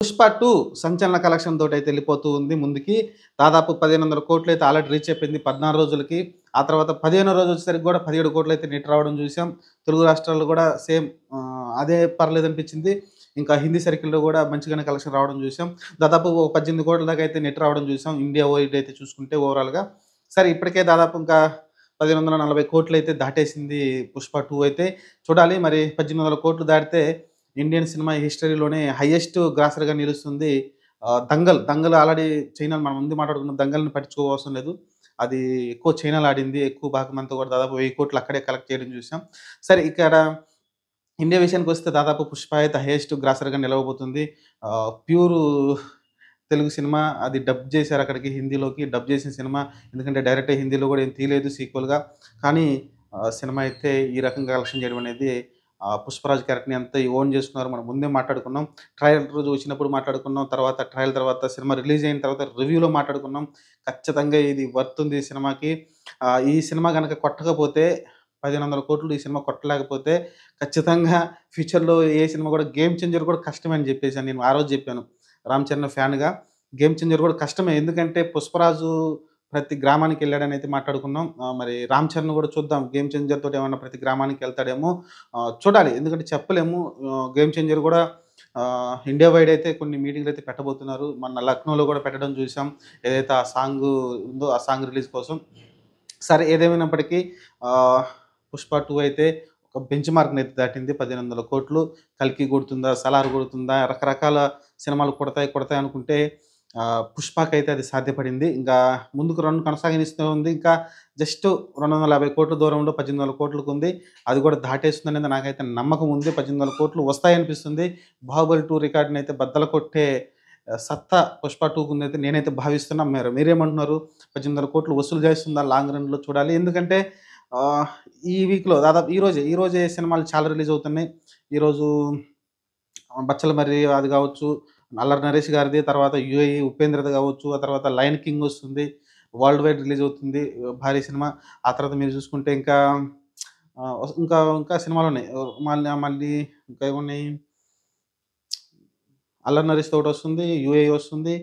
పుష్ప 2 సంచలన కలెక్షన్ తోటైతే ఎళ్ళిపోతూ ఉంది ముందుకి. దాదాపు 1500 కోట్లయితే ఆల్రెడీ రీచ్ అయిపోయింది 14 రోజులకి. ఆ తర్వాత 15 రోజు వచ్చేసరికి గూడా 17 కోట్లయితే నెట్ రావడం జూసాం. తెలుగు రాష్ట్రాల్లో గూడా సేమ్ అదే పర్లేదనిపించింది. ఇంకా హిందీ సర్కిల్‌లో గూడా మంచిగానే కలెక్షన్ రావడం జూసాం. దాదాపు ఓ 18 కోట్ల దాకా అయితే నెట్ రావడం జూసాం. ఇండియా వైడ్ అయితే చూసుకుంటే ఓవరాల్‌గా. సరే ఇప్పటికే దాదాపు ఇంకా 1540 కోట్లయితే దాటేసింది 'పుష్ప 2' అయితే. చూడాలి మరి 1800 కోట్లు దాటితే ఇండియన్ సినిమా హిస్టరీలోనే హైయెస్ట్ గ్రాసర్‌గా నిలుస్తుంది. 'దంగల్'. 'దంగల్' ఆల్రెడీ చైనాలో మనం ముందు మాట్లాడుకున్న 'దంగల్‌ని' పట్టించుకోవసరం లేదు. అది ఎక్కువ చైనాలో ఆడింది. ఎక్కువ భాగమంతా కూడా దాదాపు 1000 కోట్లు అక్కడే కలెక్ట్ చేయడం చూసాం. సరే ఇక్కడ ఇండియా విషయానికొస్తే దాదాపు 'పుష్ప' అయితే హైయెస్ట్ గ్రాసర్‌గా నిలవబోతుంది. ప్యూరు తెలుగు సినిమా అది డబ్ చేశారు అక్కడికి హిందీలోకి. డబ్ చేసిన సినిమా. ఎందుకంటే డైరెక్ట్‌గా హిందీలో కూడా ఏం తీయలేదు సీక్వెల్‌గా. కానీ సినిమా అయితే ఈ రకంగా కలెక్షన్ చేయడం అనేది 'పుష్పరాజ్' క్యారెక్టర్‌ని ఎంత ఓన్ చేసుకున్నారో మనం ముందే మాట్లాడుకున్నాం. ట్రయల్ రోజు వచ్చినప్పుడు మాట్లాడుకున్నాం. తర్వాత ట్రయల్ తర్వాత సినిమా రిలీజ్ అయిన తర్వాత రివ్యూలో మాట్లాడుకున్నాం. ఖచ్చితంగా ఇది వర్త్ ఉంది ఈ సినిమాకి. ఈ సినిమా గనక కొట్టకపోతే 1500 కోట్లు ఈ సినిమా కొట్టలేకపోతే ఖచ్చితంగా ఫ్యూచర్‌లో ఏ సినిమా కూడా గేమ్ చేంజర్ కూడా కష్టమే అని చెప్పేసాను నేను ఆ రోజు చెప్పాను. 'రామ్ చరణ్' ఫ్యాన్‌గా. గేమ్ చేంజర్ కూడా కష్టమే. ఎందుకంటే 'పుష్పరాజు' ప్రతి గ్రామానికెళ్ళాడనైతే మాట్లాడుకున్నాం. మరి 'రామ్ చరణ్' కూడా చూద్దాం గేమ్ చేంజర్ తోటి ఏమన్నా ప్రతి గ్రామానికెళ్తాడేమో చూడాలి. ఎందుకంటే చెప్పలేము. గేమ్ చేంజర్ కూడా ఇండియా వైడ్ అయితే కొన్ని మీటింగ్‌లయితే పెట్టబోతున్నారు. మొన్న లక్నోలో కూడా పెట్టడం చూసాం. ఏదైతే ఆ సాంగు ఉందో ఆ సాంగ్ రిలీజ్ కోసం. సరే ఏదేమైనప్పటికీ ఆహ్, 'పుష్ప 2' అయితే ఒక బెంచ్ మార్క్‌నైతే దాటింది. 1500 కోట్లు. 'కల్కి' కొడుతుందా? 'సలార్' కొడుతుందా? రకరకాల సినిమాలు కొడతాయి, కొడతాయి అనుకుంటే 'పుష్ప'కైతే అది సాధ్యపడింది. ఇంకా ముందుకు రన్ కొనసాగనిస్తూ ఉంది. ఇంకా జస్ట్ 250 కోట్ల దూరంలో 1800 కోట్లకుంది. అది కూడా దాటేస్తుందనేది నాకైతే నమ్మకం ఉంది. 1800 కోట్లు వస్తాయనిపిస్తుంది. 'బాహుబలి 2' రికార్డ్‌నైతే బద్దలు కొట్టే సత్తా 'పుష్ప 2' కుందైతే నేనైతే భావిస్తున్నా. మీరేమంటున్నారు? 1800 కోట్లు వసూలు చేస్తుందా లాంగ్ రన్‌లో చూడాలి. ఎందుకంటే ఆహ్, ఈ వీక్‌లో దాదాపు ఈ రోజే సినిమాలు చాలా రిలీజ్ అవుతున్నాయి. ఈరోజు 'బచ్చల మర్రి' అది కావచ్చు, 'అల్లరి నరేష్' గారిది, తర్వాత 'యూఐ' ఉపేంద్రది కావచ్చు, ఆ తర్వాత 'లయన్ కింగ్' వస్తుంది. వరల్డ్ వైడ్ రిలీజ్ అవుతుంది. భారీ సినిమా. ఆ తర్వాత మీరు చూసుకుంటే ఇంకా ఇంకా ఇంకా సినిమాలున్నాయి. మళ్ళీ ఇంకా ఏమున్నాయి? 'అల్లరి నరేష్‌ది' ఒకటొస్తుంది. 'యూఐ' వస్తుంది.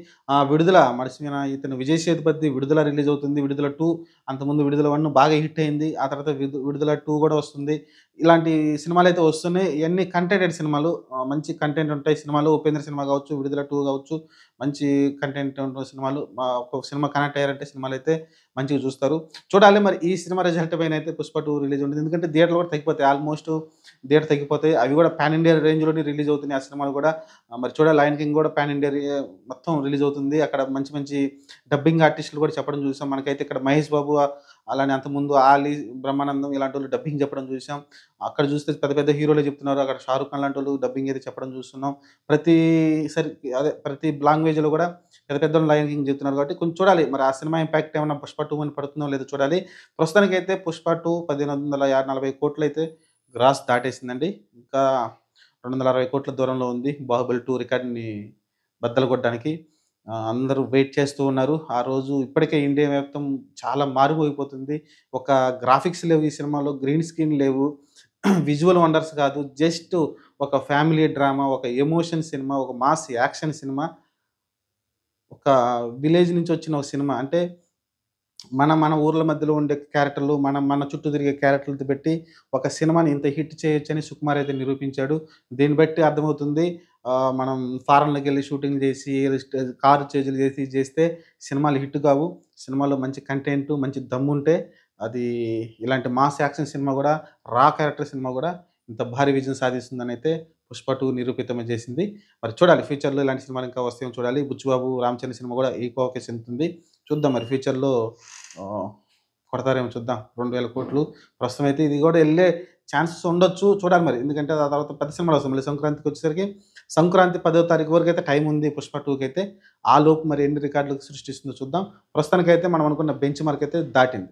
విడుదల మర్చిపోయిన ఇతను 'విజయ్ సేతుపతి' 'విడుదల' రిలీజ్ అవుతుంది. 'విడుదల 2' అంతకుముందు 'విడుదల 1' బాగా హిట్ అయింది. ఆ తర్వాత 'విడుదల 2' కూడా వస్తుంది. ఇలాంటి సినిమాలైతే వస్తున్నాయి. ఇయన్నీ కంటెంటెడ్ సినిమాలు. మంచి కంటెంట్ ఉంటాయి సినిమాలు. 'ఉపేంద్ర' సినిమా కావచ్చు, 'విడుదల 2' కావచ్చు. మంచి కంటెంట్ ఉన్న సినిమాలు. ఒక సినిమా కనెక్ట్ అయ్యారంటే సినిమాలైతే మంచిగా చూస్తారు. చూడాలి మరి ఈ సినిమా రిజల్ట్ పైనైతే 'పుష్ప 2' రిలీజ్ ఉంటుంది. ఎందుకంటే థియేటర్లు కూడా తగ్గిపోతాయి. ఆల్‌మోస్ట్ థియేటర్ తగ్గిపోతాయి. అవి కూడా పాన్ ఇండియా రేంజ్‌లోనే రిలీజ్ అవుతున్నాయి ఆ సినిమాలు కూడా. మరి చూడాలి 'లయన్ కింగ్' కూడా పాన్ ఇండియా మొత్తం రిలీజ్ అవుతుంది. అక్కడ మంచి మంచి డబ్బింగ్ ఆర్టిస్టులు కూడా చెప్పడం చూసాం. మనకైతే ఇక్కడ 'మహేష్ బాబు' అలానే అంతకుముందు 'ఆలీ', 'బ్రహ్మానందం' ఇలాంటోళ్ళు డబ్బింగ్ చెప్పడం చూసాం. అక్కడ చూస్తే పెద్ద పెద్ద హీరోలే చెప్తున్నారు. అక్కడ 'షారుఖ్ ఖాన్' లాంటోళ్ళు డబ్బింగ్ అయితే చెప్పడం చూస్తున్నాం. ప్రతి ప్రతి లాంగ్వేజ్‌లో కూడా పెద్ద పెద్దోళ్ళు 'లయన్ కింగ్' చెప్తున్నారు కాబట్టి కొంచెం చూడాలి. మరి ఆ సినిమా ఇంపాక్ట్ ఏమన్నా 'పుష్ప 2' మీద పడుతుందో లేదో చూడాలి. ప్రస్తుతానికైతే 'పుష్ప 2' 1840 కోట్లయితే గ్రాస్ దాటేసిందండి. ఇంకా 260 కోట్ల దూరంలో ఉంది 'బాహుబలి 2' రికార్డ్‌ని బద్దలు కొట్టడానికి. అందరూ వెయిట్ చేస్తూ ఉన్నారు. ఆ రోజు ఇప్పటికే ఇండియా మొత్తం చాలా మారిపోయిపోతుంది. ఒక గ్రాఫిక్స్ లేవు ఈ సినిమాలో, గ్రీన్ స్క్రీన్ లేవు. విజువల్ వండర్స్ కాదు. జస్ట్ ఒక ఫ్యామిలీ డ్రామా, ఒక ఎమోషన్ సినిమా, ఒక మాస్ యాక్షన్ సినిమా, ఒక విలేజ్ నుంచి వచ్చిన ఒక సినిమా. అంటే మన ఊర్ల మధ్యలో ఉండే క్యారెక్టర్‌లు, మన చుట్టూ తిరిగే క్యారెక్టర్‌లతో పెట్టి ఒక సినిమాని ఇంత హిట్ చేయొచ్చని సుకుమార్ అయితే నిరూపించాడు. దీన్ని బట్టి అర్థమవుతుంది మనం ఫారెన్‌లోకెళ్ళి షూటింగ్ చేసి, కారు చేజులు చేసి, ఇది చేస్తే సినిమాలు హిట్ కావు. సినిమాలో మంచి కంటెంట్, మంచి దమ్ముంటే అది ఇలాంటి మాస్ యాక్షన్ సినిమా కూడా, రా క్యారెక్టర్ సినిమా కూడా ఇంత భారీ విజయం సాధిస్తుందనైతే 'పుష్ప 2' నిరూపితమే చేసింది. మరి చూడాలి ఫ్యూచర్‌లో ఇలాంటి సినిమాలు ఇంకా వస్తాయేమో చూడాలి. 'బుచ్చిబాబు', 'రామ్ చరణ్' సినిమా కూడా ఈ కోవకే చెందుతుంది. చూద్దాం మరి ఫ్యూచర్‌లో ఆహ్, కొడతారేమో చూద్దాం. 2000 కోట్లు ప్రస్తుతం అయితే ఇది కూడా ఎళ్ళే ఛాన్సెస్ ఉండొచ్చు. చూడాలి మరి. ఎందుకంటే ఆ తర్వాత పెద్ద సినిమాలొస్తాయి. మళ్ళీ సంక్రాంతికొచ్చేసరికి సంక్రాంతి 10వ తారీఖు వరకైతే టైం ఉంది 'పుష్ప 2'కైతే. ఆలోపు మరి ఎన్ని రికార్డులు సృష్టిస్తుందో చూద్దాం. ప్రస్తుతానికైతే మనం అనుకున్న బెంచ్ మార్క్ అయితే దాటింది.